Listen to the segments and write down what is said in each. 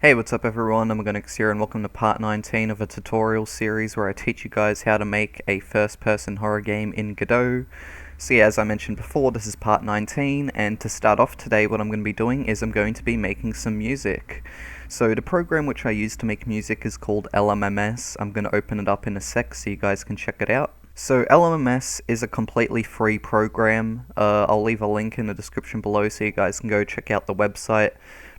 Hey, what's up everyone, Omogonix here and welcome to part 19 of a tutorial series where I teach you guys how to make a first-person horror game in Godot. So yeah, as I mentioned before, this is part 19, and to start off today what I'm going to be doing is I'm going to be making some music. So the program which I use to make music is called LMMS. I'm going to open it up in a sec so you guys can check it out. So LMMS is a completely free program. I'll leave a link in the description below so you guys can go check out the website.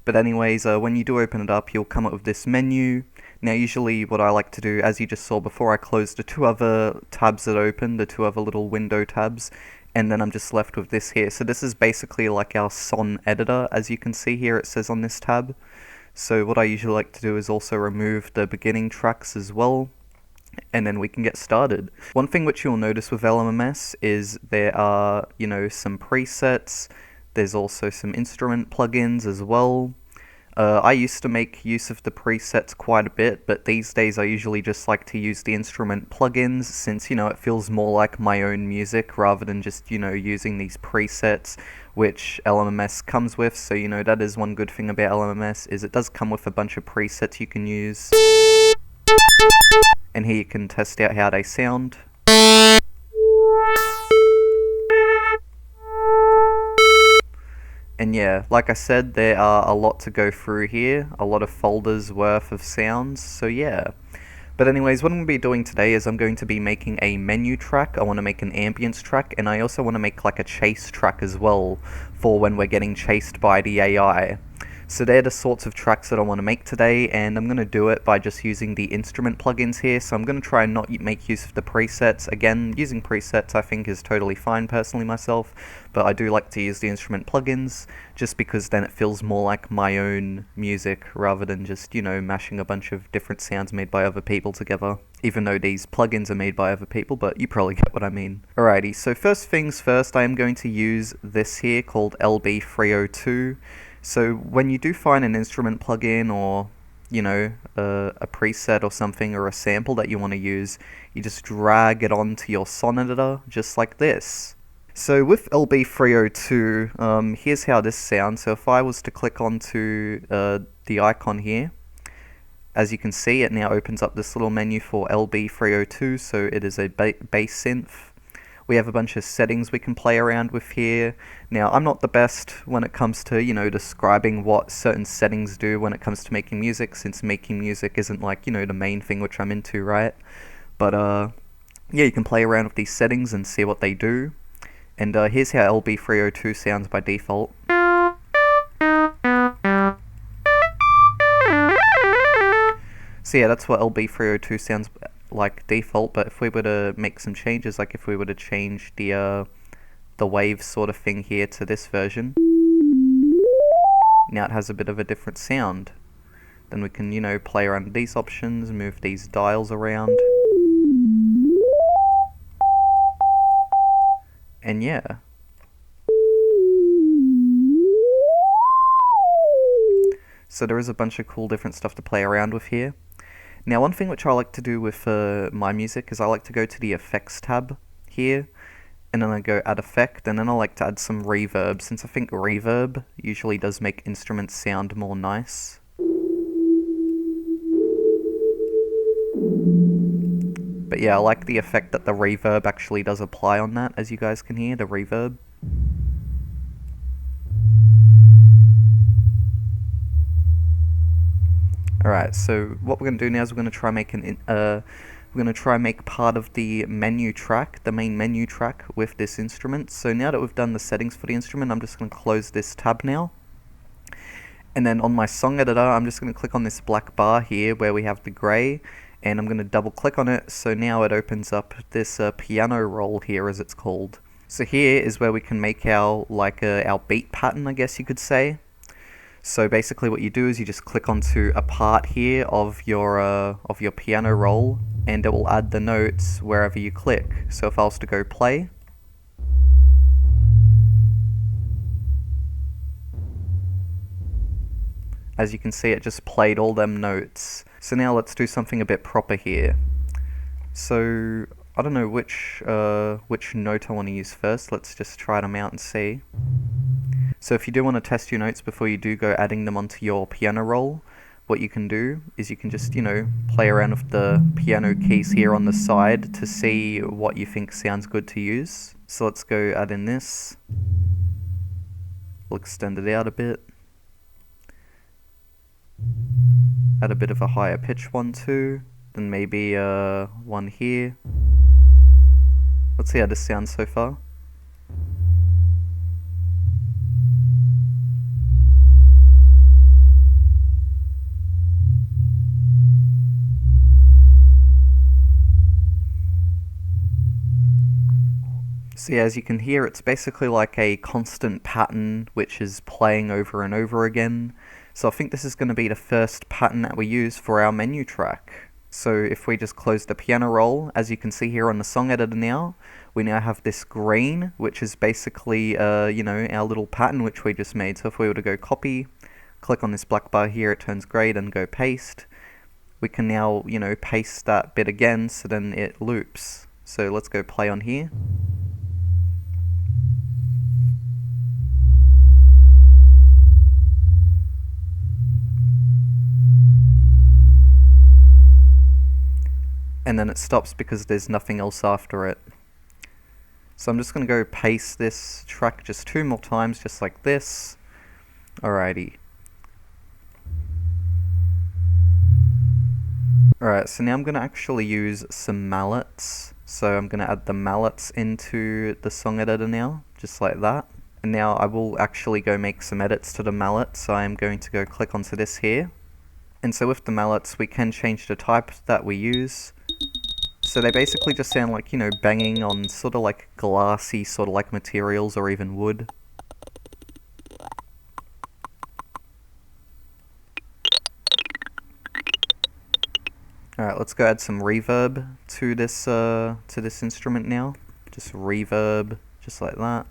But anyways, when you do open it up, you'll come up with this menu. Now usually what I like to do, as you just saw before, I closed the two other tabs that opened, the two other little window tabs, and then I'm just left with this here. So this is basically like our son editor, as you can see here it says on this tab. So what I usually like to do is also remove the beginning tracks as well, and then we can get started. One thing which you'll notice with LMMS is there are, some presets. There's also some instrument plugins as well. I used to make use of the presets quite a bit, but these days I usually just like to use the instrument plugins since, it feels more like my own music rather than just, using these presets which LMMS comes with. So, that is one good thing about LMMS is it does come with a bunch of presets you can use. And here you can test out how they sound. And yeah, like I said, there are a lot to go through here, a lot of folders worth of sounds, so yeah. But anyways, what I'm going to be doing today is I'm going to be making a menu track, I want to make an ambience track, and I also want to make like a chase track as well, for when we're getting chased by the AI. So they're the sorts of tracks that I want to make today, and I'm going to do it by just using the instrument plugins here. So I'm going to try and not make use of the presets. Again, using presets I think is totally fine personally myself, but I do like to use the instrument plugins just because then it feels more like my own music rather than just, mashing a bunch of different sounds made by other people together. Even though these plugins are made by other people, but you probably get what I mean. Alrighty, so first things first, I am going to use this here called LB302. So when you do find an instrument plugin or, a preset or something or a sample that you want to use, you just drag it onto your son editor just like this. So with LB302, here's how this sounds. So if I was to click onto the icon here, as you can see, it now opens up this little menu for LB302, so it is a bass synth. We have a bunch of settings we can play around with here. Now, I'm not the best when it comes to, describing what certain settings do when it comes to making music, since making music isn't like, the main thing which I'm into, right? But, yeah, you can play around with these settings and see what they do. And here's how LB302 sounds by default. So yeah, that's what LB302 sounds like default, but if we were to make some changes, like if we were to change the wave sort of thing here to this version, now it has a bit of a different sound. Then we can, play around with these options, move these dials around. And yeah. So there is a bunch of cool different stuff to play around with here. Now one thing which I like to do with my music is I like to go to the effects tab here, and then I go add effect, and then I like to add some reverb, since I think reverb usually does make instruments sound more nice. But yeah, I like the effect that the reverb actually does apply on that, as you guys can hear, the reverb. Alright, so what we're going to do now is we're going to try make part of the menu track, the main menu track with this instrument. So now that we've done the settings for the instrument, I'm just going to close this tab now. And then on my song editor, I'm just going to click on this black bar here where we have the grey, and I'm going to double click on it, so now it opens up this piano roll here, as it's called. So here is where we can make our beat pattern, I guess you could say. So basically what you do is you just click onto a part here of your piano roll, and it will add the notes wherever you click. So if I was to go play, as you can see, it just played all them notes. So now let's do something a bit proper here. So I don't know which note I want to use first. Let's just try them out and see. So if you do want to test your notes before you do go adding them onto your piano roll, what you can do is you can just, play around with the piano keys here on the side to see what you think sounds good to use. So let's go add in this. We'll extend it out a bit. Add a bit of a higher pitch one too. Then maybe one here. Let's see how this sounds so far. So yeah, as you can hear, it's basically like a constant pattern which is playing over and over again. So I think this is going to be the first pattern that we use for our menu track. So if we just close the piano roll, as you can see here on the song editor now, we now have this green, which is basically, our little pattern which we just made. So if we were to go copy, click on this black bar here, it turns grey, and go paste. We can now, paste that bit again, so then it loops. So let's go play on here. And then it stops because there's nothing else after it. So I'm just going to go paste this track just 2 more times, just like this. Alrighty. Alright, so now I'm going to actually use some mallets. So I'm going to add the mallets into the song editor now, just like that. And now I will actually go make some edits to the mallets. So I'm going to go click onto this here. And so with the mallets, we can change the type that we use. So they basically just sound like, banging on sort of like glassy sort of like materials or even wood. Alright, let's go add some reverb to this instrument now. Just reverb, just like that.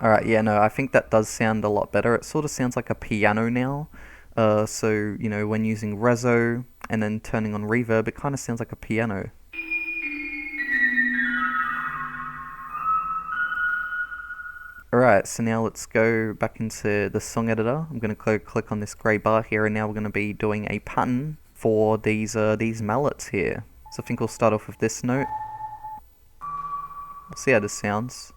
Alright, yeah, no, I think that does sound a lot better. It sort of sounds like a piano now. So, when using reso and then turning on reverb, it kind of sounds like a piano. Alright, so now let's go back into the song editor. I'm going to go click on this grey bar here, and now we're going to be doing a pattern for these mallets here. So I think we'll start off with this note. We'll see how this sounds.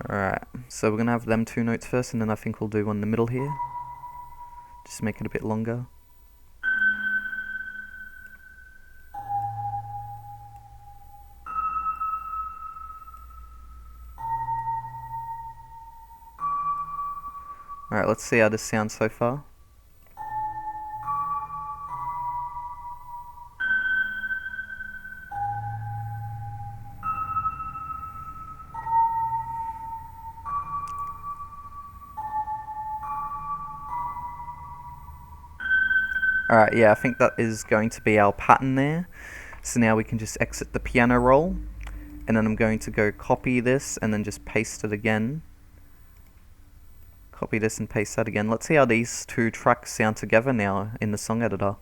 Alright, so we're going to have them 2 notes first, and then I think we'll do one in the middle here. Just make it a bit longer. Alright, let's see how this sounds so far. Alright, yeah, I think that is going to be our pattern there. So now we can just exit the piano roll, and then I'm going to go copy this and then just paste it again. Copy this and paste that again. Let's see how these 2 tracks sound together now in the song editor.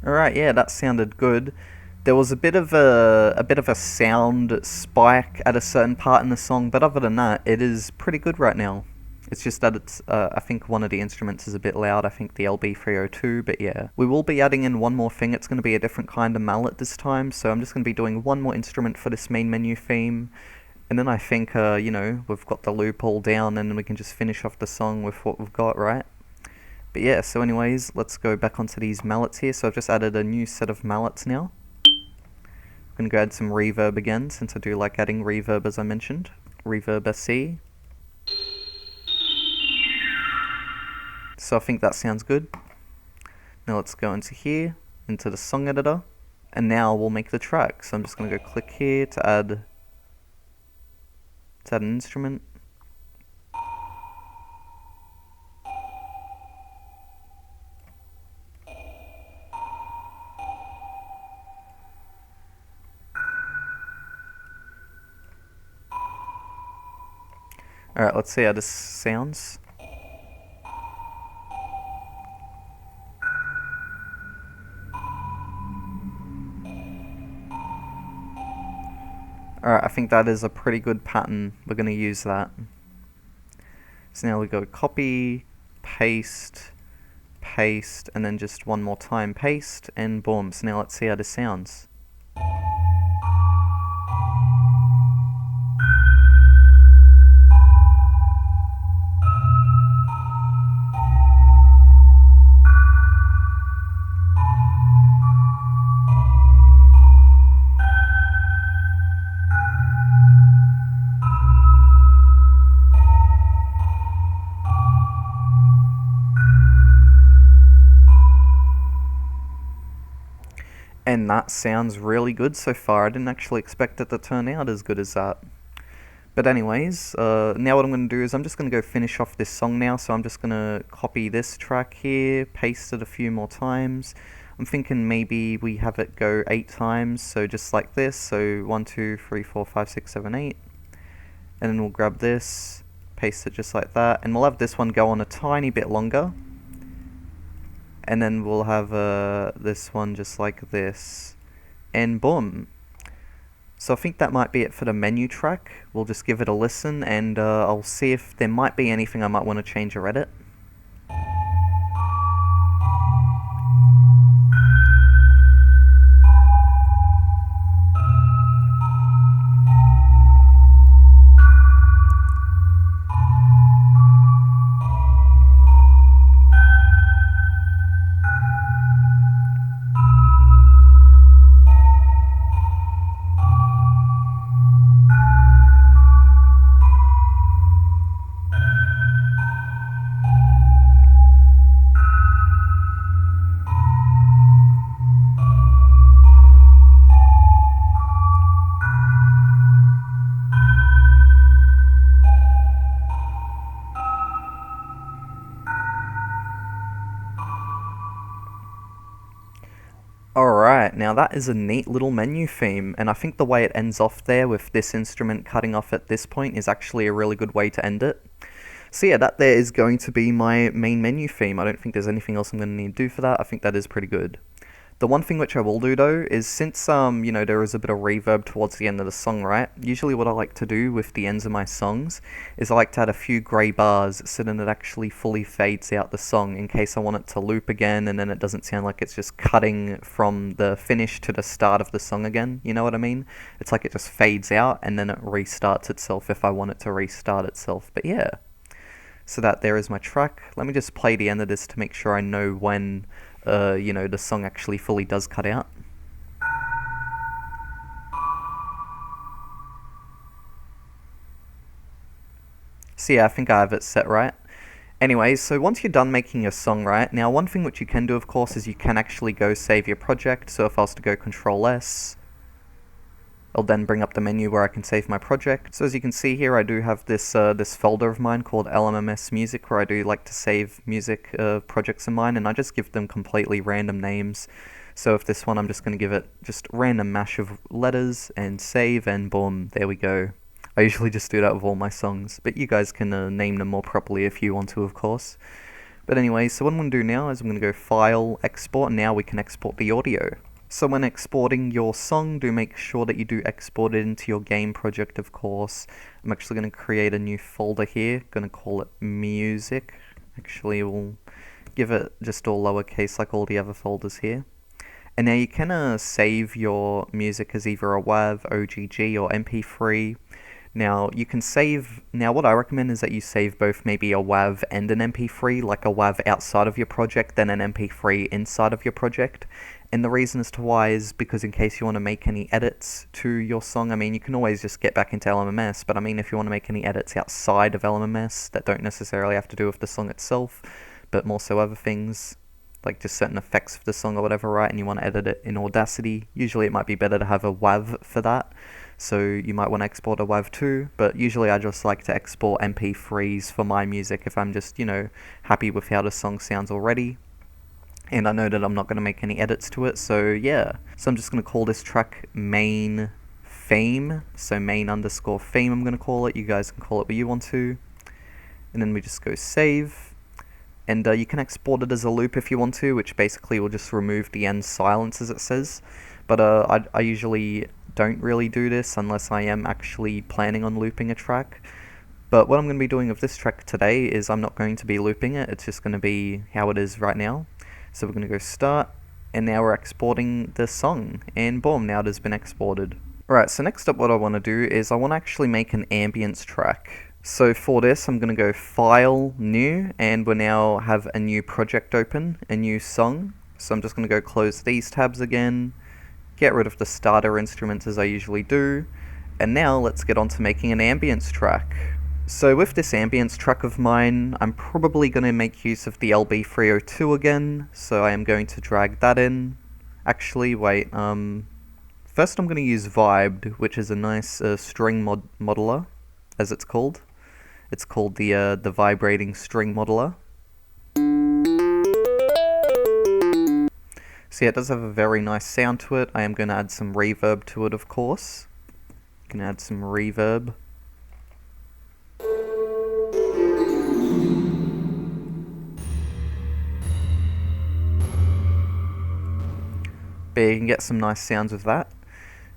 Alright, yeah, that sounded good. There was a bit of a sound spike at a certain part in the song, but other than that, it is pretty good right now. It's just that it's, I think one of the instruments is a bit loud, I think the LB302, but yeah. We will be adding in one more thing, it's going to be a different kind of mallet this time, so I'm just going to be doing one more instrument for this main menu theme. And then I think, we've got the loop all down, and then we can just finish off the song with what we've got, right? But yeah, so anyways, let's go back onto these mallets here. So I've just added a new set of mallets now. I'm going to go add some reverb again, since I do like adding reverb as I mentioned. Reverb SC. So I think that sounds good. Now let's go into here, into the song editor. And now we'll make the track. So I'm just going to go click here to add an instrument. Alright, let's see how this sounds. Alright, I think that is a pretty good pattern. We're going to use that. So now we go copy, paste, paste, and then just one more time paste, and boom. So now let's see how this sounds. And that sounds really good so far. I didn't actually expect it to turn out as good as that. But anyways, now what I'm going to do is I'm just going to go finish off this song now. So I'm just going to copy this track here, paste it a few more times. I'm thinking maybe we have it go 8 times, so just like this. So 1, 2, 3, 4, 5, 6, 7, 8. And then we'll grab this, paste it just like that. And we'll have this one go on a tiny bit longer. And then we'll have this one just like this. And boom. So I think that might be it for the menu track. We'll just give it a listen, and I'll see if there might be anything I might want to change or edit. Alright, now that is a neat little menu theme, and I think the way it ends off there with this instrument cutting off at this point is actually a really good way to end it. So yeah, that there is going to be my main menu theme. I don't think there's anything else I'm going to need to do for that. I think that is pretty good. The one thing which I will do though is since there is a bit of reverb towards the end of the song, right? Usually what I like to do with the ends of my songs is I like to add a few grey bars so then it actually fully fades out the song in case I want it to loop again and then it doesn't sound like it's just cutting from the finish to the start of the song again, you know what I mean? It's like it just fades out and then it restarts itself if I want it to restart itself, but yeah. So that there is my track. Let me just play the end of this to make sure I know when the song actually fully does cut out. So yeah, I think I have it set right. Anyways, so once you're done making your song, right, now one thing which you can do, of course, is you can actually go save your project. So if I was to go Control S, I'll then bring up the menu where I can save my project. So as you can see here, I do have this this folder of mine called LMMS Music, where I do like to save music projects of mine, and I just give them completely random names. So if this one, I'm just going to give it just random mash of letters and save, and boom, there we go. I usually just do that with all my songs, but you guys can name them more properly if you want to, of course. But anyway, so what I'm going to do now is I'm going to go File, Export, and now we can export the audio. So when exporting your song, do make sure that you do export it into your game project, of course. I'm actually going to create a new folder here, going to call it Music. Actually, we'll give it just all lowercase like all the other folders here. And now you can save your music as either a WAV, OGG, or MP3. Now you can save, now what I recommend is that you save both maybe a WAV and an MP3, like a WAV outside of your project, then an MP3 inside of your project. And the reason as to why is because in case you want to make any edits to your song, I mean, you can always just get back into LMMS, but I mean, if you want to make any edits outside of LMMS that don't necessarily have to do with the song itself, but more so other things, like just certain effects of the song or whatever, right, and you want to edit it in Audacity, usually it might be better to have a WAV for that. So you might want to export a WAV too, but usually I just like to export MP3s for my music if I'm just, happy with how the song sounds already. And I know that I'm not going to make any edits to it, so yeah. So I'm just going to call this track Main theme, so main underscore theme I'm going to call it. You guys can call it what you want to. And then we just go save. And you can export it as a loop if you want to, which basically will just remove the end silence as it says. But I usually don't really do this unless I am actually planning on looping a track. But what I'm going to be doing with this track today is I'm not going to be looping it, it's just going to be how it is right now. So we're going to go start, and now we're exporting the song, and boom, now it has been exported. Alright, so next up what I want to do is I want to actually make an ambience track. So for this I'm going to go File, New, and we now have a new project open, a new song. So I'm just going to go close these tabs again, get rid of the starter instruments as I usually do, and now let's get on to making an ambience track. So with this ambience track of mine, I'm probably going to make use of the LB302 again, so I am going to drag that in. Actually, wait, first I'm going to use Vibed, which is a nice string modeler, as it's called. It's called the vibrating string modeler. So yeah, it does have a very nice sound to it. I am going to add some reverb to it, of course. Going to add some reverb. But you can get some nice sounds with that.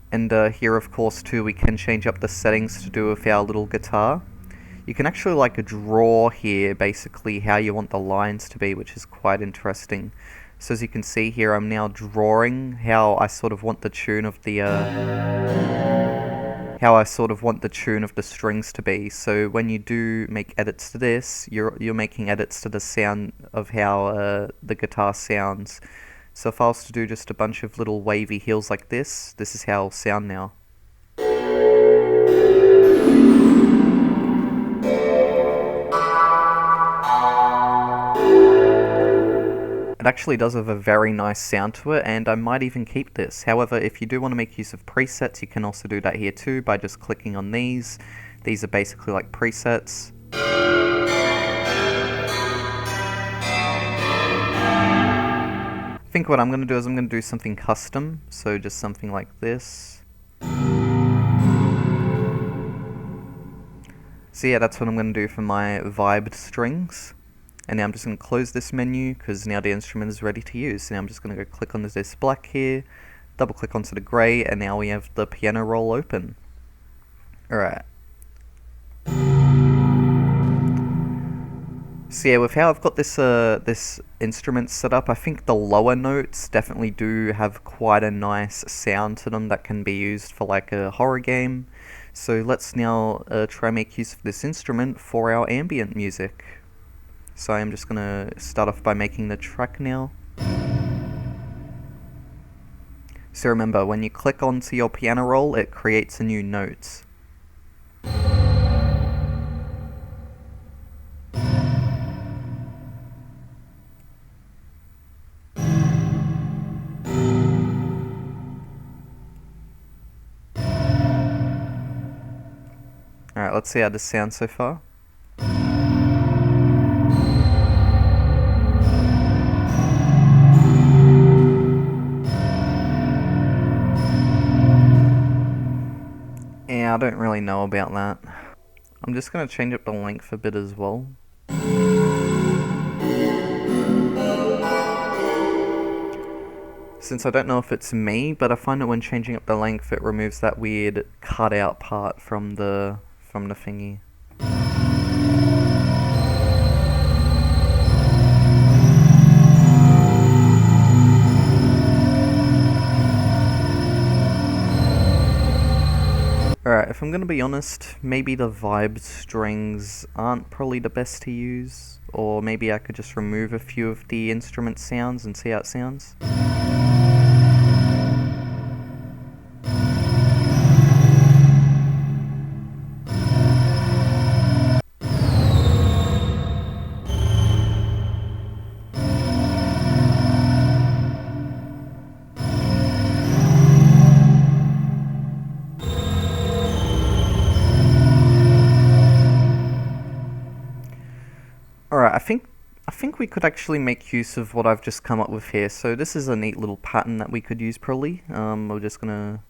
And here of course too we can change up the settings to do with our little guitar. You can actually like draw here basically how you want the lines to be, which is quite interesting. So as you can see here, I'm now drawing how I sort of want the tune of the strings to be. So when you do make edits to this, you're making edits to the sound of how the guitar sounds. So if I was to do just a bunch of little wavy heels like this is how it'll sound now. It actually does have a very nice sound to it, and I might even keep this. However, if you do want to make use of presets, you can also do that here too by just clicking on these. These are basically like presets. I think what I'm going to do is I'm going to do something custom, so just something like this. So yeah, that's what I'm going to do for my vibed strings. And now I'm just going to close this menu because now the instrument is ready to use. So now I'm just going to go click on this black here, double click onto the grey, and now we have the piano roll open. Alright. So yeah, with how I've got this this instrument set up, I think the lower notes definitely do have quite a nice sound to them that can be used for like a horror game. So let's now try and make use of this instrument for our ambient music. So I'm just going to start off by making the track now. So remember, when you click onto your piano roll, it creates a new note. Alright, let's see how this sounds so far. Yeah, I don't really know about that. I'm just going to change up the length a bit as well. Since I don't know if it's me, but I find that when changing up the length it removes that weird cut out part from the thingy. Alright, if I'm gonna be honest, maybe the vibe strings aren't probably the best to use, or maybe I could just remove a few of the instrument sounds and see how it sounds. Alright, I think we could actually make use of what I've just come up with here. So this is a neat little pattern that we could use probably. We're just gonna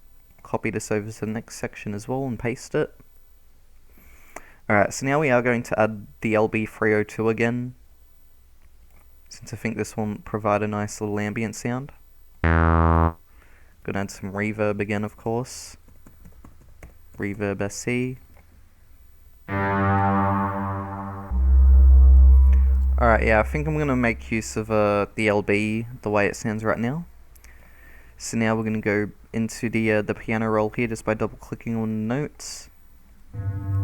copy this over to the next section as well and paste it. Alright, so now we are going to add the LB302 again, since I think this will provide a nice little ambient sound. Gonna add some reverb again, of course. Reverb SC. Alright, yeah, I think I'm gonna make use of the LB the way it sounds right now. So now we're gonna go into the piano roll here just by double clicking on notes.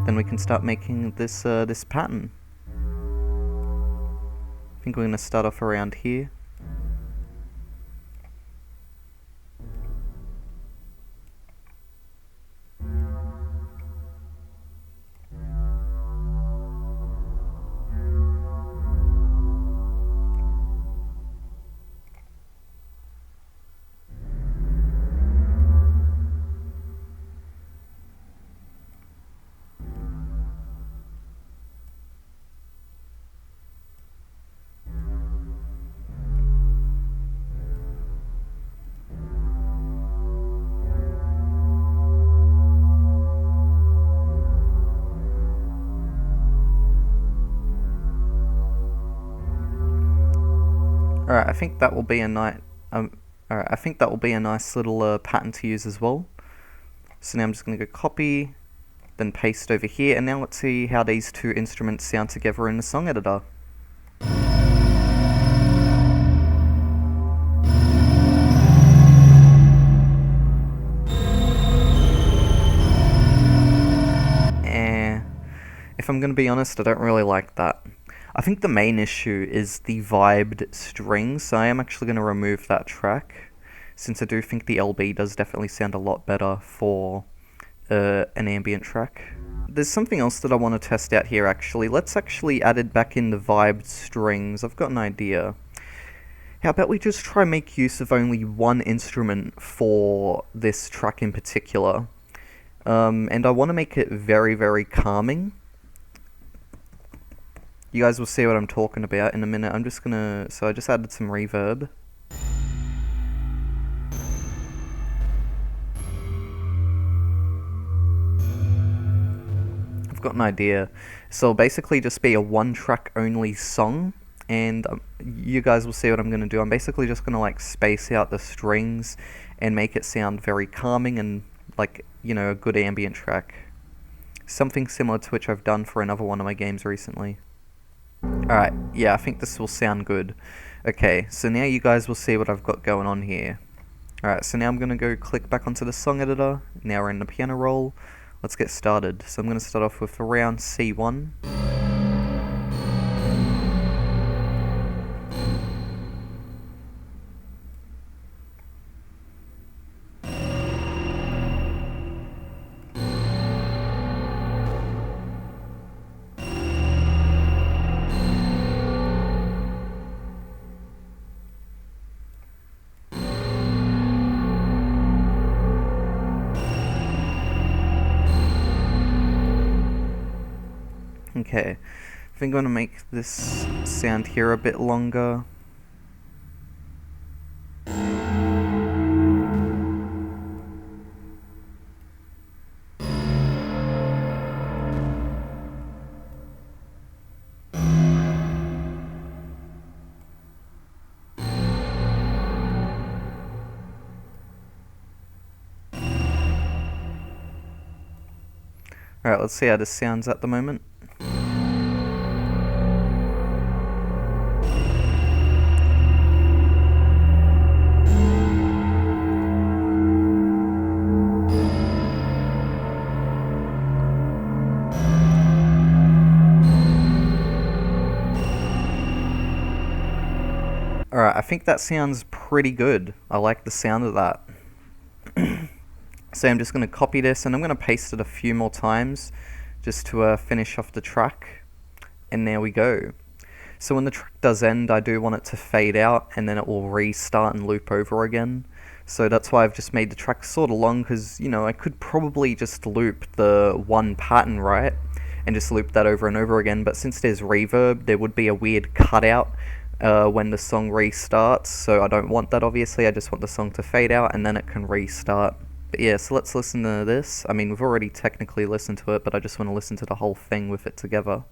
Then we can start making this this pattern. I think we're going to start off around here. Alright, I think that will be a nice little pattern to use as well. So now I'm just going to go copy, then paste over here, and now let's see how these two instruments sound together in the song editor. If I'm going to be honest, I don't really like that. I think the main issue is the vibed strings, so I am actually going to remove that track, since I do think the LB does definitely sound a lot better for an ambient track. There's something else that I want to test out here actually. Let's actually add it back in the vibed strings. I've got an idea. How about we just try make use of only one instrument for this track in particular. And I want to make it very, very calming. You guys will see what I'm talking about in a minute. So I just added some reverb. I've got an idea. So it'll basically just be a one track only song, and you guys will see what I'm going to do. I'm basically just going to like space out the strings and make it sound very calming and like, you know, a good ambient track. Something similar to which I've done for another one of my games recently. Alright, yeah, I think this will sound good. Okay, so now you guys will see what I've got going on here. Alright, so now I'm going to go click back onto the song editor. Now we're in the piano roll. Let's get started. So I'm going to start off with around C1. Okay, I think I'm going to make this sound here a bit longer. Alright, let's see how this sounds at the moment. Alright, I think that sounds pretty good. I like the sound of that. So I'm just going to copy this and I'm going to paste it a few more times just to finish off the track. And there we go. So when the track does end, I do want it to fade out and then it will restart and loop over again. So that's why I've just made the track sort of long, because, you know, I could probably just loop the one pattern, right? And just loop that over and over again. But since there's reverb, there would be a weird cutout when the song restarts, so I don't want that obviously. I just want the song to fade out and then it can restart. But yeah, so let's listen to this. I mean, we've already technically listened to it, but I just want to listen to the whole thing with it together.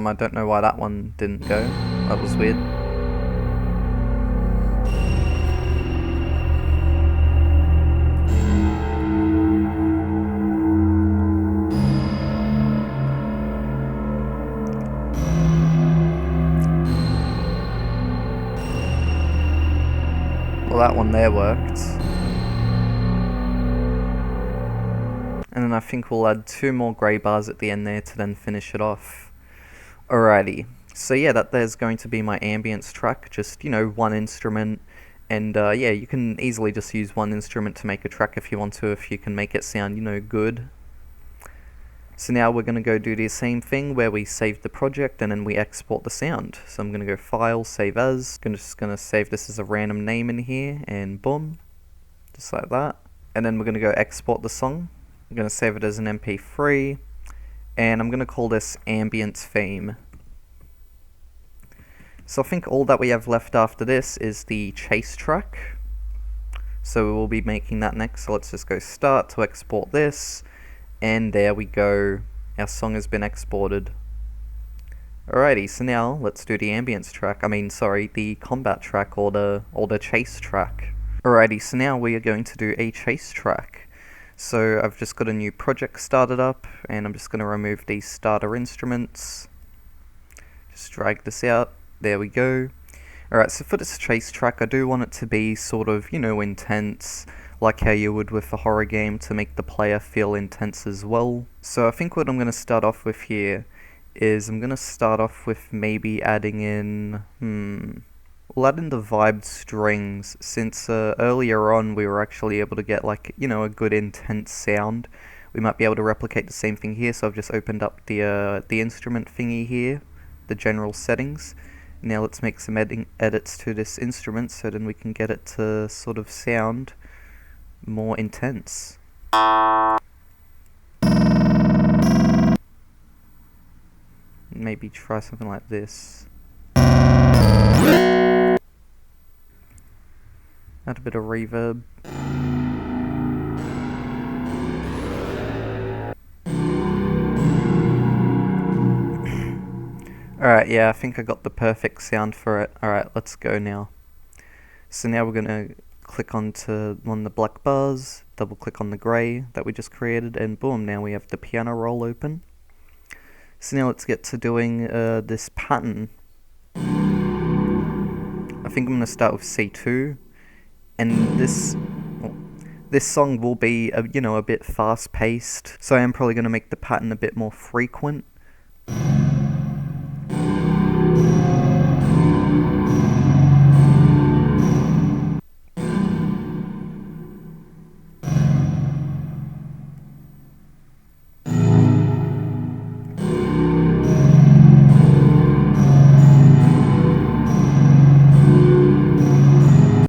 I don't know why that one didn't go. That was weird. Well, that one there worked. And then I think we'll add 2 more grey bars at the end there to then finish it off. Alrighty. So yeah, that there's going to be my ambience track, just, one instrument. And yeah, you can easily just use one instrument to make a track if you want to, if you can make it sound, good. So now we're going to go do the same thing where we save the project and then we export the sound. So I'm going to go File, Save As. I'm just going to save this as a random name in here, and boom. Just like that. And then we're going to go export the song. I'm going to save it as an MP3. And I'm going to call this Ambience Theme. So I think all that we have left after this is the chase track. So we will be making that next. So let's just go Start to export this. And there we go. Our song has been exported. Alrighty, so now let's do the ambience track. The combat track or the chase track. Alrighty, so now we are going to do a chase track. So I've just got a new project started up, and I'm just going to remove these starter instruments. Just drag this out. There we go. Alright, so for this chase track, I do want it to be sort of, intense, like how you would with a horror game, to make the player feel intense as well. So I think what I'm going to start off with here is I'm going to start off with maybe adding in, we'll add in the vibed strings, since earlier on we were actually able to get a good intense sound. We might be able to replicate the same thing here, so I've just opened up the instrument thingy here, the general settings. Now let's make some edits to this instrument so then we can get it to sort of sound more intense. Maybe try something like this. Add a bit of reverb. Alright, yeah, I think I got the perfect sound for it. Alright, let's go now. So now we're going to click on the black bars, double click on the grey that we just created, and boom, now we have the piano roll open. So now let's get to doing this pattern. I think I'm going to start with C2, and this song will be a bit fast paced, so I am probably going to make the pattern a bit more frequent.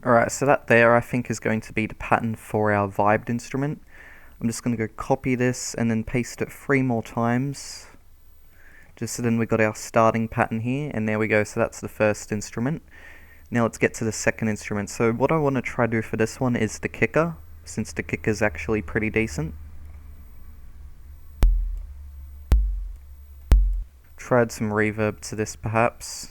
Alright, so that there I think is going to be the pattern for our vibed instrument. I'm just going to go copy this and then paste it 3 more times. Just so then we got our starting pattern here, and there we go, so that's the first instrument. Now let's get to the second instrument. So what I want to try to do for this one is the kicker, since the kicker is actually pretty decent. Tried some reverb to this perhaps.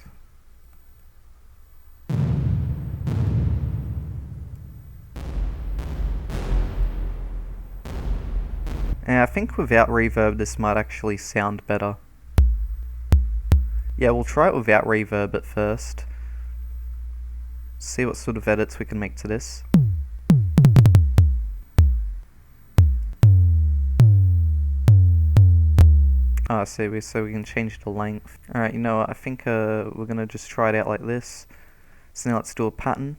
And I think without reverb this might actually sound better. Yeah, we'll try it without reverb at first. See what sort of edits we can make to this. Ah, so we can change the length. Alright, you know what, I think we're gonna just try it out like this. So now let's do a pattern.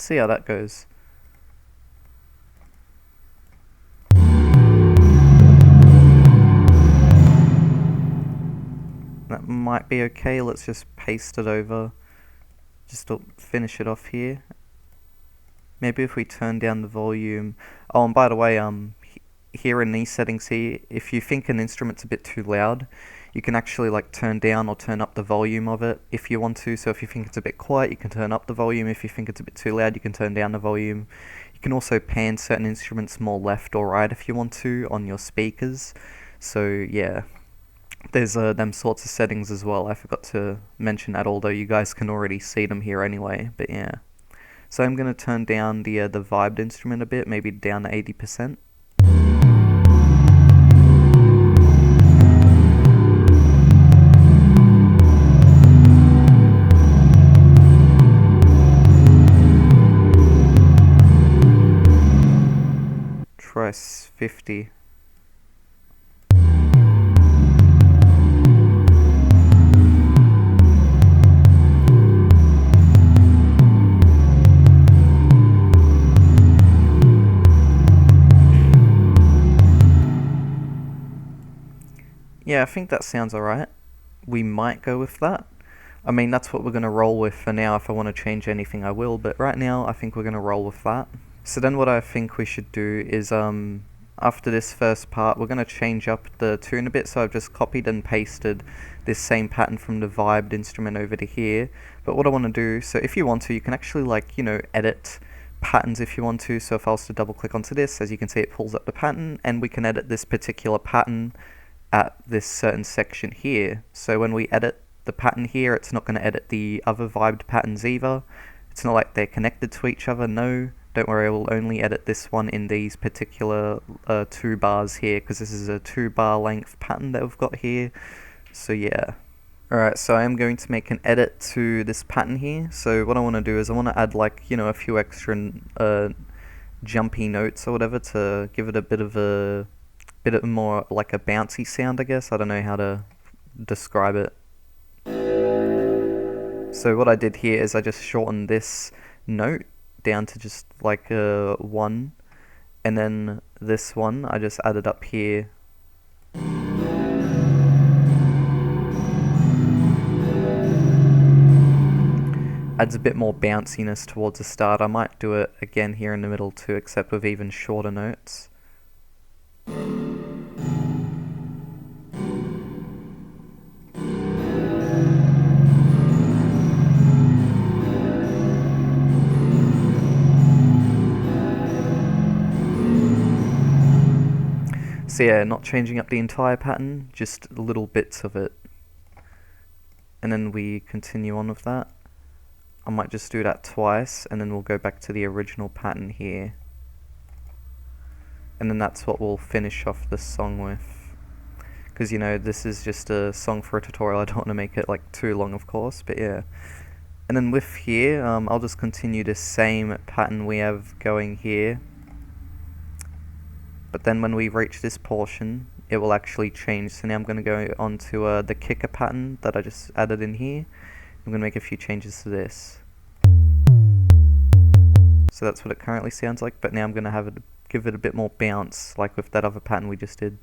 let's see how that goes. That might be okay. Let's just paste it over just to finish it off here. Maybe if we turn down the volume. Oh, and by the way, here in these settings here, if you think an instrument's a bit too loud, you can actually like turn down or turn up the volume of it if you want to. So if you think it's a bit quiet, you can turn up the volume. If you think it's a bit too loud, you can turn down the volume. You can also pan certain instruments more left or right if you want to on your speakers. So yeah, there's them sorts of settings as well. I forgot to mention that, although you guys can already see them here anyway, but yeah. So I'm going to turn down the vibed instrument a bit, maybe down to 80%. Try 50. Yeah, I think that sounds alright. We might go with that. I mean, that's what we're going to roll with for now. If I want to change anything, I will, but right now I think we're going to roll with that. So then what I think we should do is, after this first part, we're going to change up the tune a bit. So I've just copied and pasted this same pattern from the vibed instrument over to here. But what I want to do, so if you want to, you can actually like, edit patterns if you want to. So if I was to double click onto this, as you can see, it pulls up the pattern, and we can edit this particular pattern at this certain section here. So when we edit the pattern here, it's not going to edit the other vibed patterns either. It's not like they're connected to each other, no. Don't worry, I will only edit this one in these particular 2 bars here, because this is a 2 bar length pattern that we've got here. So yeah. Alright, so I am going to make an edit to this pattern here. So what I want to do is I want to add like, a few extra jumpy notes or whatever to give it a bit more like a bouncy sound, I guess. I don't know how to describe it. So what I did here is I just shortened this note down to just like 1, and then this one I just added up here. Adds a bit more bounciness towards the start. I might do it again here in the middle too, except with even shorter notes. So yeah, not changing up the entire pattern, just little bits of it. And then we continue on with that. I might just do that twice, and then we'll go back to the original pattern here. And then that's what we'll finish off the song with. Because, this is just a song for a tutorial. I don't want to make it like too long, of course, but yeah. And then with here, I'll just continue the same pattern we have going here. But then when we reach this portion, it will actually change. So now I'm going to go on to the kicker pattern that I just added in here. I'm going to make a few changes to this. So that's what it currently sounds like, but now I'm going to give it a bit more bounce, like with that other pattern we just did.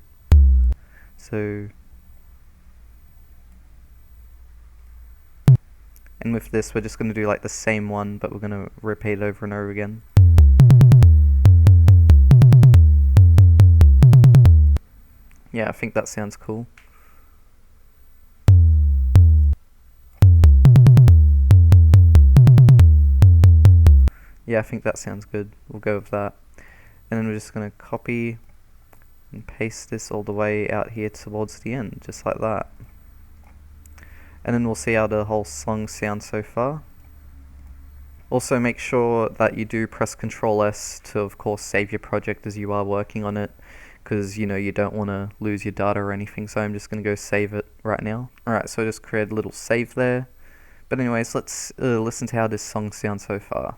So, and with this we're just going to do like the same one, but we're going to repeat it over and over again. Yeah, I think that sounds cool. Yeah, I think that sounds good. We'll go with that. And then we're just going to copy and paste this all the way out here towards the end, just like that. And then we'll see how the whole song sounds so far. Also make sure that you do press Ctrl S to, of course, save your project as you are working on it, because you don't want to lose your data or anything. So I'm just going to go save it right now. Alright, so I just created a little save there. But anyways, let's listen to how this song sounds so far.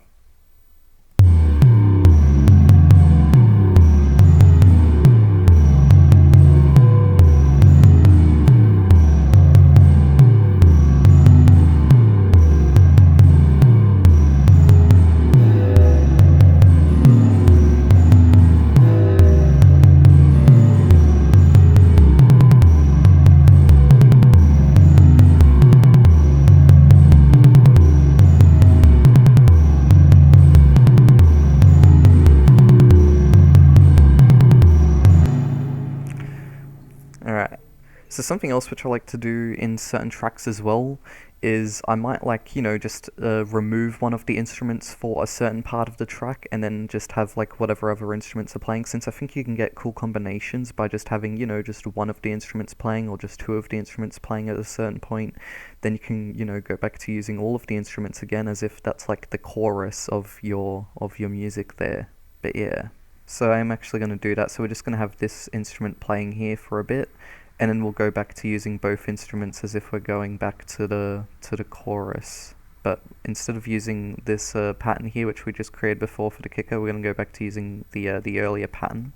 So something else which I like to do in certain tracks as well is I might like, just remove one of the instruments for a certain part of the track and then just have like whatever other instruments are playing, since I think you can get cool combinations by just having, just one of the instruments playing or just two of the instruments playing at a certain point. Then you can, go back to using all of the instruments again as if that's like the chorus of your music there. But yeah. So I'm actually going to do that. So we're just going to have this instrument playing here for a bit, and then we'll go back to using both instruments as if we're going back to the chorus. But instead of using this pattern here, which we just created before for the kicker, we're going to go back to using the earlier pattern.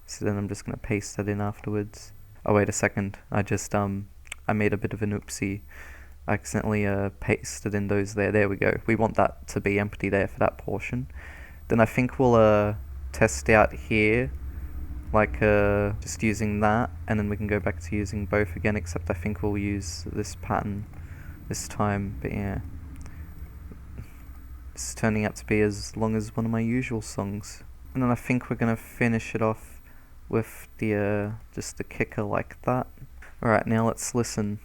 So then I'm just going to paste that in afterwards. Oh wait a second, I made a bit of an oopsie. I accidentally pasted in those there. There we go. We want that to be empty there for that portion. Then I think we'll test out here, like just using that, and then we can go back to using both again, except I think we'll use this pattern this time. But yeah, it's turning out to be as long as one of my usual songs. And then I think we're gonna finish it off with the just the kicker like that. Alright, now let's listen.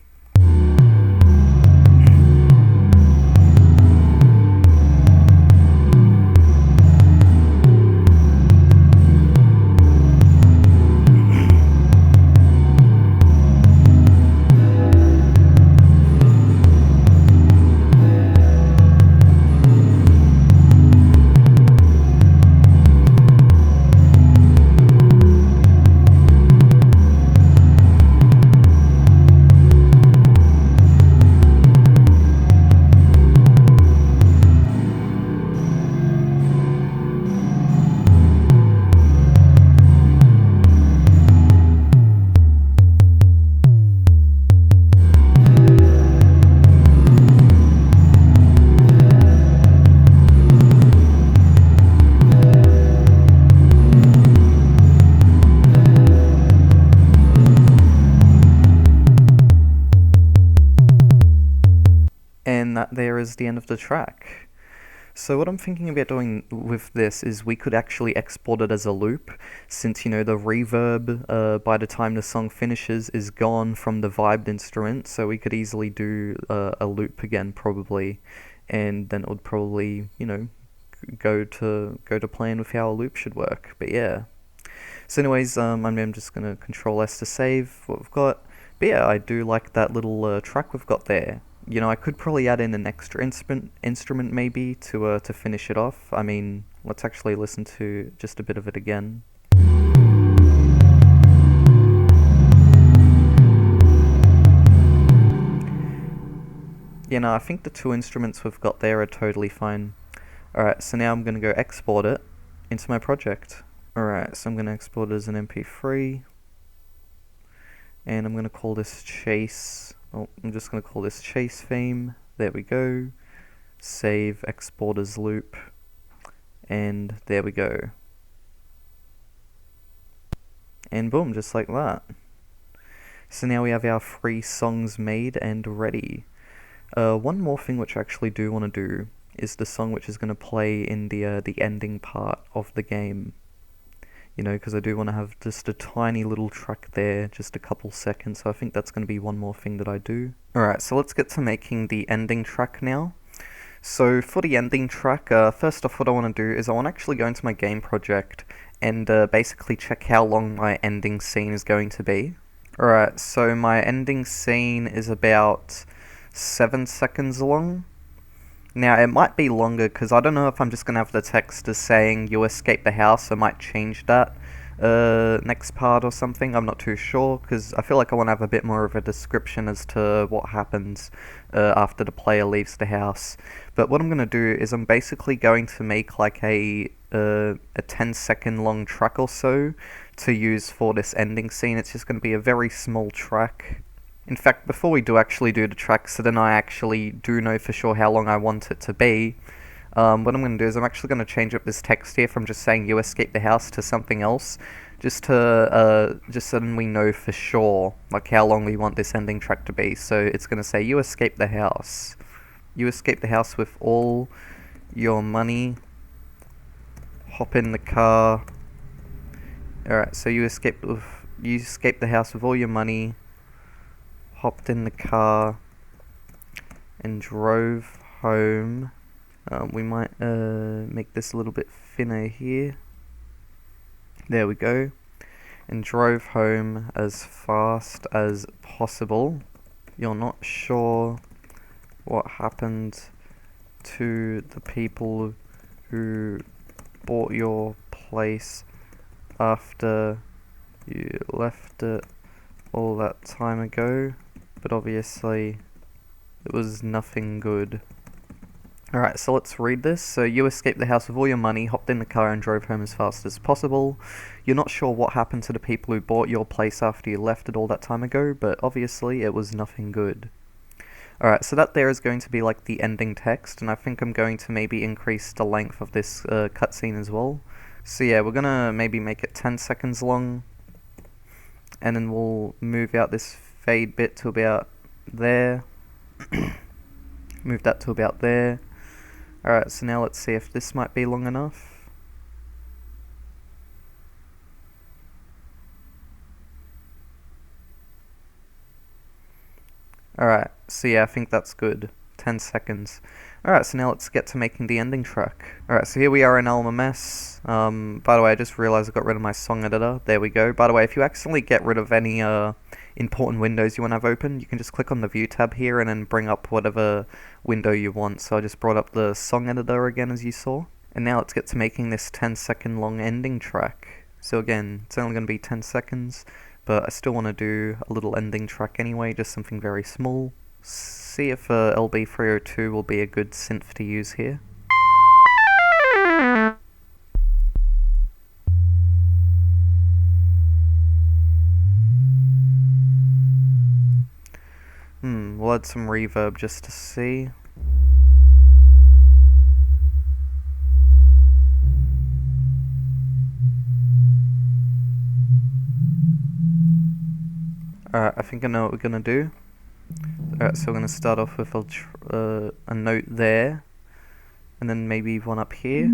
And that there is the end of the track. So what I'm thinking about doing with this is we could actually export it as a loop, since the reverb by the time the song finishes is gone from the vibed instrument, so we could easily do a loop again probably, and then it would probably go to plan with how a loop should work. But yeah. So anyways, I'm just gonna Control S to save what we've got. But yeah, I do like that little track we've got there. I could probably add in an extra instrument maybe to finish it off. I mean, let's actually listen to just a bit of it again. I think the two instruments we've got there are totally fine. Alright, so now I'm going to go export it into my project. Alright, so I'm going to export it as an MP3. And I'm going to call this Chase. I'm just going to call this Chase theme. There we go. Save, export as loop. And there we go. And boom, just like that. So now we have our 3 songs made and ready. One more thing which I actually do want to do is the song which is going to play in the ending part of the game. Because I do want to have just a tiny little track there, just a couple seconds, so I think that's going to be one more thing that I do. Alright, so let's get to making the ending track now. So for the ending track, first off what I want to do is I want to actually go into my game project and basically check how long my ending scene is going to be. Alright, so my ending scene is about 7 seconds long. Now, it might be longer, because I don't know if I'm just going to have the text as saying, you escape the house. I might change that next part or something. I'm not too sure, because I feel like I want to have a bit more of a description as to what happens after the player leaves the house. But what I'm going to do is I'm basically going to make like a 10-second long track or so to use for this ending scene. It's just going to be a very small track. In fact, before we do actually do the track, so then I actually do know for sure how long I want it to be, what I'm going to do is I'm actually going to change up this text here from just saying you escape the house to something else, just so then we know for sure like how long we want this ending track to be. So it's going to say you escape the house. You escape the house with all your money. Hop in the car. Alright, so you escape the house with all your money. hopped in the car and drove home. We might make this a little bit thinner here. There we go. And drove home as fast as possible. You're not sure what happened to the people who bought your place after you left it all that time ago, but obviously it was nothing good. Alright, so let's read this. So you escaped the house with all your money, hopped in the car and drove home as fast as possible. You're not sure what happened to the people who bought your place after you left it all that time ago, but obviously it was nothing good. Alright, so that there is going to be like the ending text, and I think I'm going to maybe increase the length of this cutscene as well. So yeah, we're gonna maybe make it 10 seconds long, and then we'll move out this fade bit to about there. Move that to about there. Alright, so now let's see if this might be long enough. Alright, so yeah, I think that's good. 10 seconds. Alright, so now let's get to making the ending track. Alright, so here we are in LMMS. By the way, I just realized I got rid of my song editor. There we go. By the way, if you accidentally get rid of any important windows you want to have open, you can just click on the View tab here and then bring up whatever window you want. So I just brought up the song editor again, as you saw. And now let's get to making this 10-second long ending track. So again, it's only going to be 10 seconds, but I still want to do a little ending track anyway, just something very small. See if LB302 will be a good synth to use here. We'll add some reverb just to see. Alright, I think I know what we're gonna do. Alright, so we're gonna start off with a note there, and then maybe one up here.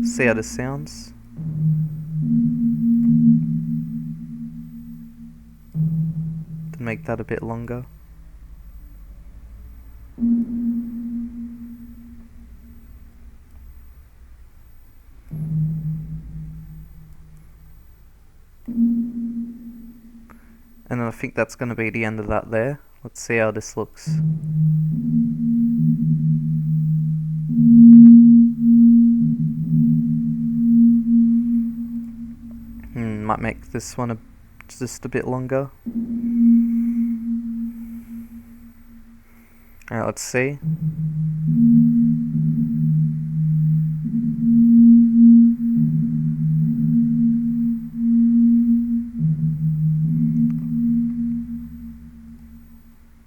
See how this sounds. Then make that a bit longer. And then I think that's going to be the end of that there. Let's see how this looks. Might make this one just a bit longer. Alright, let's see.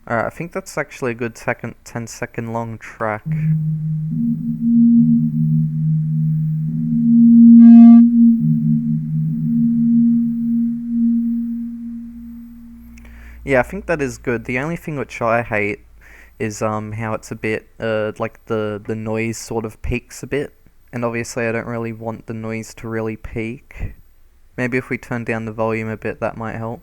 Alright, I think that's actually a good 10-second long track. Yeah, I think that is good. The only thing which I hate is how it's a bit like the noise sort of peaks a bit, and obviously I don't really want the noise to really peak. Maybe if we turn down the volume a bit, that might help.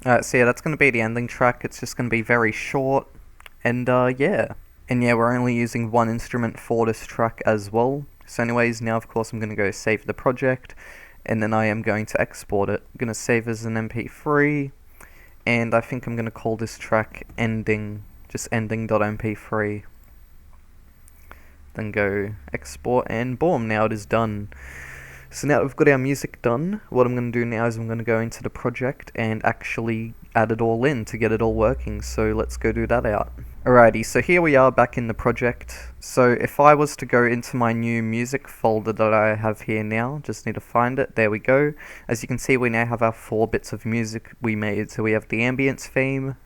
Alright, so yeah, that's going to be the ending track. It's just going to be very short, and yeah. And yeah, we're only using one instrument for this track as well. So anyways, now of course I'm going to go save the project, and then I am going to export it. I'm going to save as an MP3, and I think I'm going to call this track ending, just ending.mp3. Then go export, and boom, now it is done. So now that we've got our music done, what I'm going to do now is I'm going to go into the project and actually add it all in to get it all working. So let's go do that out. Alrighty, so here we are back in the project. So if I was to go into my new music folder that I have here now, just need to find it, there we go. As you can see, we now have our 4 bits of music we made. So we have the ambience theme,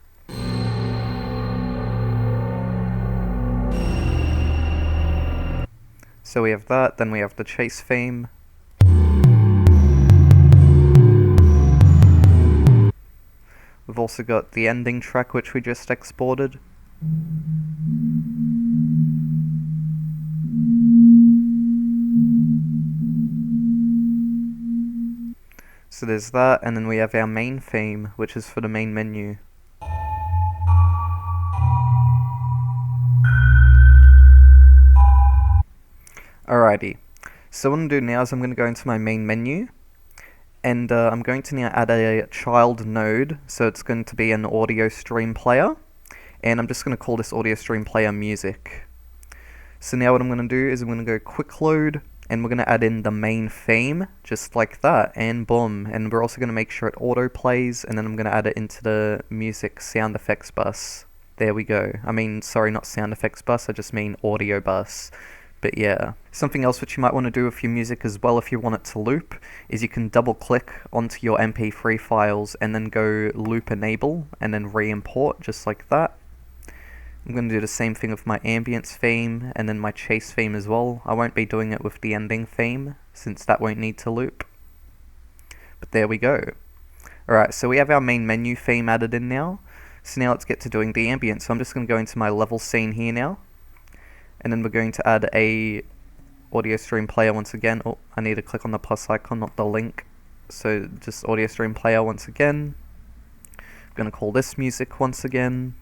so we have that, then we have the chase theme, we've also got the ending track which we just exported. So there's that, and then we have our main theme, which is for the main menu. Alrighty, so what I'm going to do now is I'm going to go into my main menu, and I'm going to now add a child node, so it's going to be an audio stream player, and I'm just going to call this audio stream player music. So now what I'm going to do is I'm going to go quick load, and we're going to add in the main theme, just like that, and boom. And we're also going to make sure it auto plays, and then I'm going to add it into the music sound effects bus. There we go. I mean, sorry, not sound effects bus, I just mean audio bus. But yeah, something else which you might want to do with your music as well if you want it to loop, is you can double click onto your MP3 files and then go loop enable, and then re-import, just like that. I'm going to do the same thing with my ambience theme, and then my chase theme as well. I won't be doing it with the ending theme, since that won't need to loop. But there we go. Alright, so we have our main menu theme added in now. So now let's get to doing the ambience. So I'm just going to go into my level scene here now. And then we're going to add a audio stream player once again. Oh, I need to click on the plus icon, not the link. So just audio stream player once again. I'm going to call this music once again.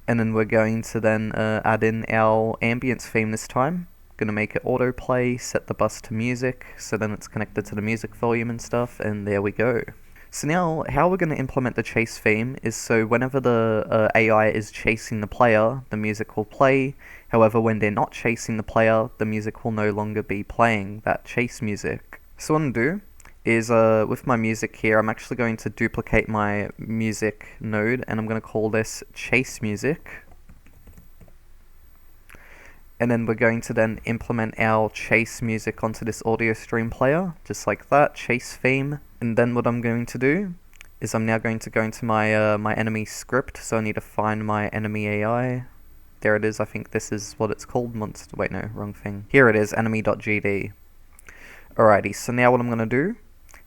And then we're going to then add in our ambience theme this time. Going to make it autoplay, set the bus to music, so then it's connected to the music volume and stuff, and there we go. So now, how we're going to implement the chase theme is so whenever the AI is chasing the player, the music will play. However, when they're not chasing the player, the music will no longer be playing, that chase music. So what I'm going to do is with my music here, I'm actually going to duplicate my music node, and I'm going to call this chase music. And then we're going to then implement our chase music onto this audio stream player, just like that, chase theme. And then what I'm going to do is I'm now going to go into my my enemy script, so I need to find my enemy AI. There it is, I think this is what it's called, monster, wait no, wrong thing. Here it is, enemy.gd. Alrighty, so now what I'm going to do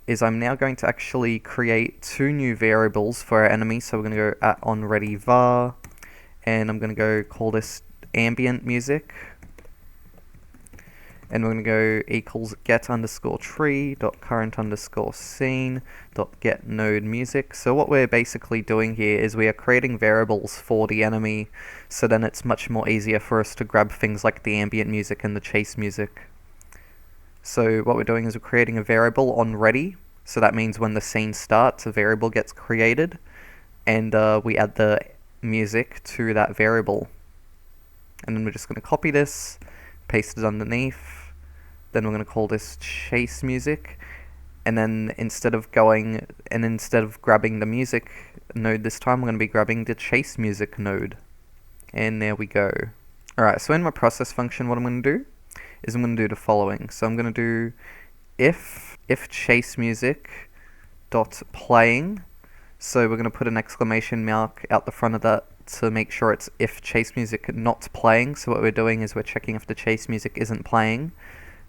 is I'm now going to actually create two new variables for our enemy. So we're going to go @onReadyVar, and I'm going to go call this ambient music, and we're going to go equals get_tree.current_scene.getNodeMusic. So what we're basically doing here is we are creating variables for the enemy, so then it's much more easier for us to grab things like the ambient music and the chase music. So what we're doing is we're creating a variable onReady, so that means when the scene starts, a variable gets created, and we add the music to that variable. And then we're just going to copy this, paste it underneath, then we're going to call this chase music, and then instead of grabbing the music node this time, we're going to be grabbing the chase music node. And there we go. Alright, so in my process function, what I'm going to do is I'm going to do the following. So I'm going to do if chase music dot playing. So we're going to put an exclamation mark out the front of that to make sure it's if chase music not playing. So what we're doing is we're checking if the chase music isn't playing.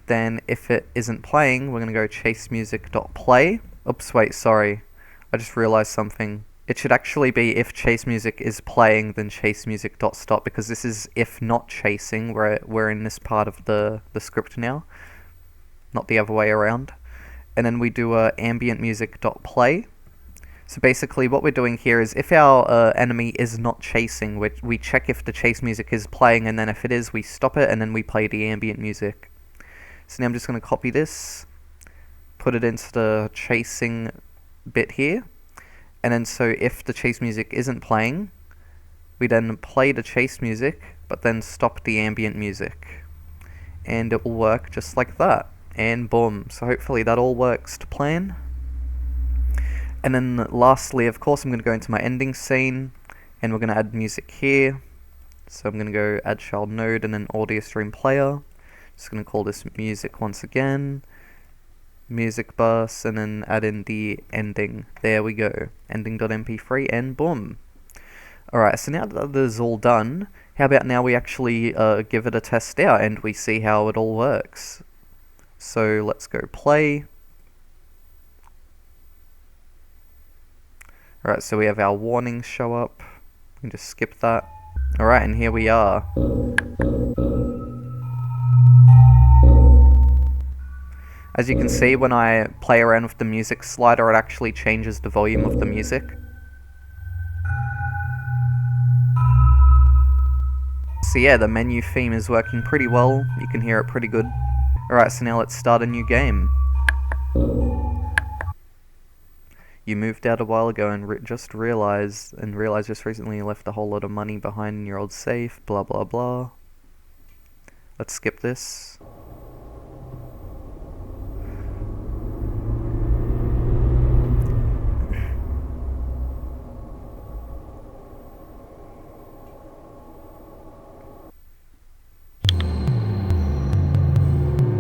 Then if it isn't playing, we're going to go chase music dot play. Oops, wait, sorry. I just realized something. It should actually be if chase music is playing, then chase music dot stop, because this is if not chasing. We're in this part of the script now, not the other way around. And then we do ambient music dot play. So basically what we're doing here is if our enemy is not chasing, we check if the chase music is playing, and then if it is, we stop it, and then we play the ambient music. So now I'm just going to copy this, put it into the chasing bit here. And then so if the chase music isn't playing, we then play the chase music, but then stop the ambient music. And it will work just like that. And boom. So hopefully that all works to plan. And then lastly, of course, I'm going to go into my ending scene, and we're going to add music here. So I'm going to go add child node and then audio stream player. Just going to call this music once again. Music bus, and then add in the ending. There we go. Ending.mp3, and boom. Alright, so now that this is all done, how about now we actually give it a test out and we see how it all works. So let's go play. Alright, so we have our warnings show up. We can just skip that. Alright, and here we are. As you can see, when I play around with the music slider, it actually changes the volume of the music. So yeah, the menu theme is working pretty well. You can hear it pretty good. Alright, so now let's start a new game. You moved out a while ago and just realized just recently you left a whole lot of money behind in your old safe, blah blah blah. Let's skip this.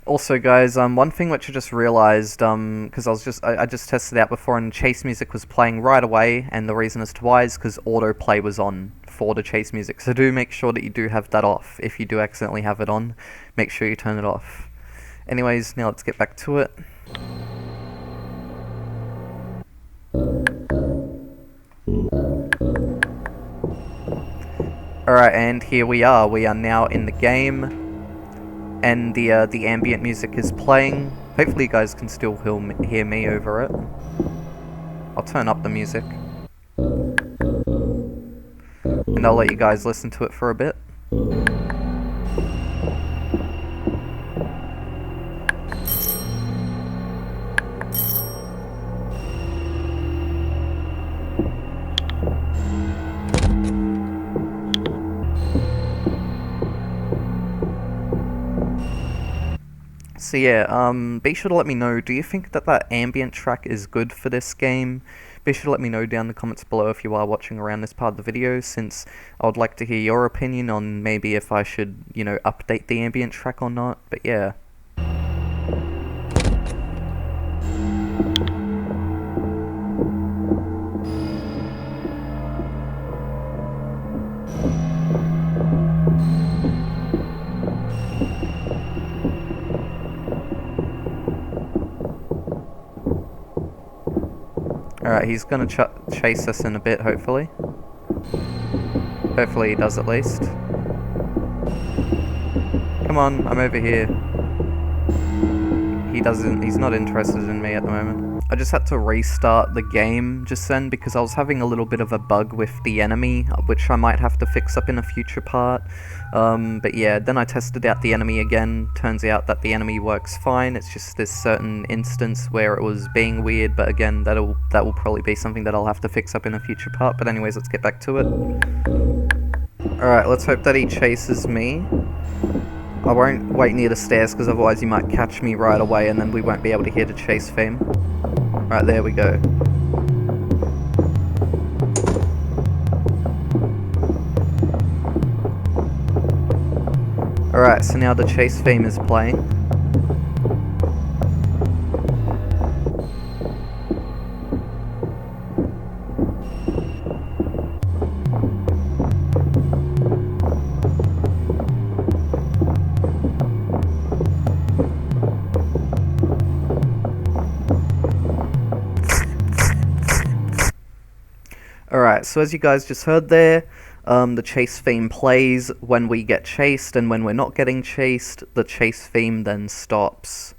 Also, guys, one thing which I just realized, because I just tested out before, and chase music was playing right away, and the reason as to why is because autoplay was on for the chase music. So do make sure that you do have that off. If you do accidentally have it on, make sure you turn it off. Anyways, now let's get back to it. Alright, and here we are. We are now in the game. And the ambient music is playing. Hopefully you guys can still hear me over it. I'll turn up the music. And I'll let you guys listen to it for a bit. So yeah, be sure to let me know, do you think that that ambient track is good for this game? Be sure to let me know down in the comments below if you are watching around this part of the video, since I would like to hear your opinion on maybe if I should, you know, update the ambient track or not, but yeah. Alright, he's gonna chase us in a bit, hopefully. Hopefully he does at least. Come on, I'm over here. He's not interested in me at the moment. I just had to restart the game just then because I was having a little bit of a bug with the enemy, which I might have to fix up in a future part. But yeah, then I tested out the enemy again. Turns out that the enemy works fine. It's just this certain instance where it was being weird, but again, that will probably be something that I'll have to fix up in a future part. But anyways, let's get back to it. Alright, let's hope that he chases me. I won't wait near the stairs because otherwise he might catch me right away and then we won't be able to hear the chase theme. Right, there we go. Alright, so now the chase theme is playing. Alright, so as you guys just heard there, the chase theme plays when we get chased, and when we're not getting chased, the chase theme then stops.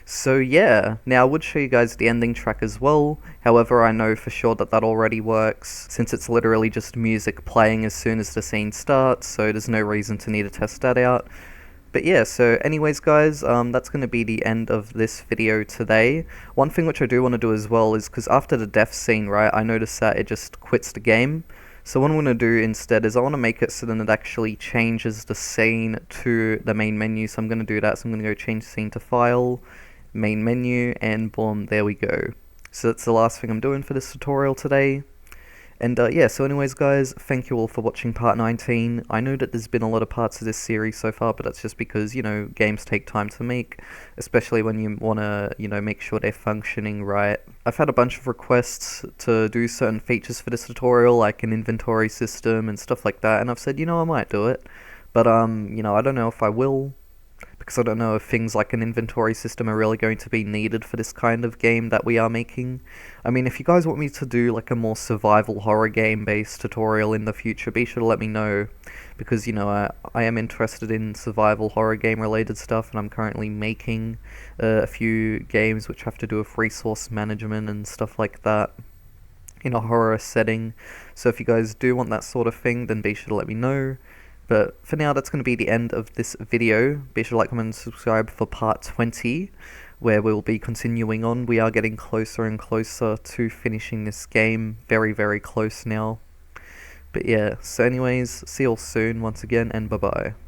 So yeah, now I would show you guys the ending track as well, however I know for sure that that already works, since it's literally just music playing as soon as the scene starts, so there's no reason to need to test that out. But yeah, so anyways guys, that's going to be the end of this video today. One thing which I do want to do as well is, because after the death scene, right, I noticed that it just quits the game. So what I'm going to do instead is I want to make it so that it actually changes the scene to the main menu. So I'm going to do that, so I'm going to go change scene to file, main menu, and boom, there we go. So that's the last thing I'm doing for this tutorial today. And yeah, so anyways guys, thank you all for watching part 19. I know that there's been a lot of parts of this series so far, but that's just because, you know, games take time to make, especially when you want to, you know, make sure they're functioning right. I've had a bunch of requests to do certain features for this tutorial, like an inventory system and stuff like that, and I've said, you know, I might do it, but you know, I don't know if I will, because I don't know if things like an inventory system are really going to be needed for this kind of game that we are making. I mean, if you guys want me to do like a more survival horror game based tutorial in the future, be sure to let me know, because, you know, I am interested in survival horror game related stuff, and I'm currently making a few games which have to do with resource management and stuff like that in a horror setting. So if you guys do want that sort of thing, then be sure to let me know. But for now, that's going to be the end of this video. Be sure to like, comment, and subscribe for part 20, where we'll be continuing on. We are getting closer and closer to finishing this game. Very, very close now. But yeah, so anyways, see you all soon once again, and bye-bye.